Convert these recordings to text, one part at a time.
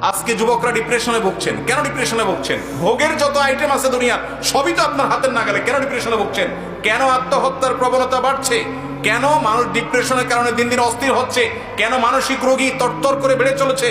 আজকে যুবকরা ডিপ্রেশনে ভুগছেন। কেন ডিপ্রেশনে ভুগছেন? ভোগের যত আইটেম আছে দুনিয়ার সবই তো আপনার হাতের নাগালে। কেন ডিপ্রেশনে ভুগছেন? কেন আত্মহত্যার প্রবণতা বাড়ছে? কেন মানুষ ডিপ্রেশনের কারণে দিন দিন অস্থির হচ্ছে? কেন মানসিক রোগী তরতর করে বেড়ে চলেছে?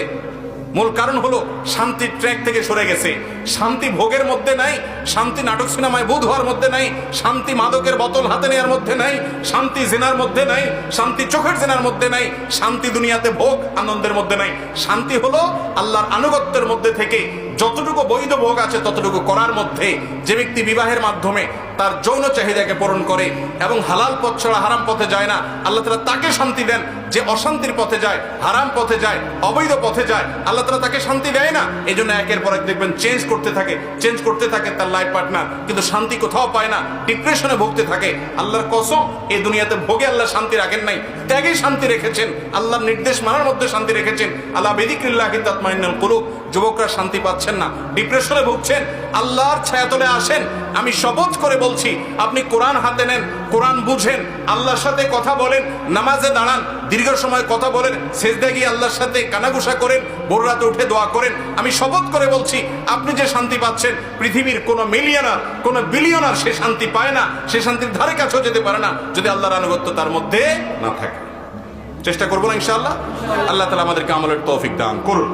মূল কারণ হলো শান্তির ট্র্যাক থেকে সরে গেছে। শান্তি ভোগের মধ্যে নাই, শান্তি নাটক সিনেমায় বুধ হওয়ার মধ্যে নাই, শান্তি মাদকের বোতল হাতে নেওয়ার মধ্যে নাই, শান্তি জেনার মধ্যে নাই, শান্তি চোখের জেনার মধ্যে নাই, শান্তি দুনিয়াতে ভোগ আনন্দের মধ্যে নাই। শান্তি হলো আল্লাহর আনুগত্যের মধ্যে থেকে যতটুকু বৈধ ভোগ আছে ততটুকু করার মধ্যে। যে ব্যক্তি বিবাহের মাধ্যমে তার যৌন চাহিদাকে পূরণ করে এবং হালাল পথ ছাড়া হারাম পথে যায় না, আল্লাহ তাআলা তাকে শান্তি দেন। যে অশান্তির পথে যায়, হারাম পথে যায়, অবৈধ পথে যায়, আল্লাহ তাআলা তাকে শান্তি দেয় না। এই জন্য একের পর এক দেখবেন চেঞ্জ করতে থাকে তার লাইফ পার্টনার, কিন্তু শান্তি কোথাও পায় না, ডিপ্রেশনে ভুগতে থাকে। আল্লাহর কসম, এই দুনিয়াতে ভোগে আল্লাহ শান্তি রাখেন নাই, ত্যাগে শান্তি রেখেছেন, আল্লাহর নির্দেশ মানার মধ্যে শান্তি রেখেছেন। আল্লাহ বিযিকরিল্লাহি তাতমাইন্নুল কুলুব। যুবকরা শান্তি পাচ্ছেন না, ডিপ্রেশনে ভুগছেন, আল্লাহর ছায়াতলে আসেন। আমি শপথ করে বলছি, আপনি কোরআন হাতে নেন, কোরআন বুঝেন, আল্লাহর সাথে কথা বলেন, নামাজে দাঁড়ান, দীর্ঘ সময় কথা বলেন, সেজদায় গিয়ে আল্লাহর সাথে কানাঘুষা করেন, ভোর রাতে উঠে দোয়া করেন। আমি শপথ করে বলছি, আপনি যে শান্তি পাচ্ছেন, পৃথিবীর কোনো মিলিয়নার, কোনো বিলিয়নার সে শান্তি পায় না, সে শান্তির ধারে কাছেও যেতে পারে না যদি আল্লাহর আনুগত্য তার মধ্যে না থাকে। চেষ্টা করবো না ইনশাআল্লাহ। আল্লাহ তাআলা আমাদেরকে আমলের তৌফিক দান করুন।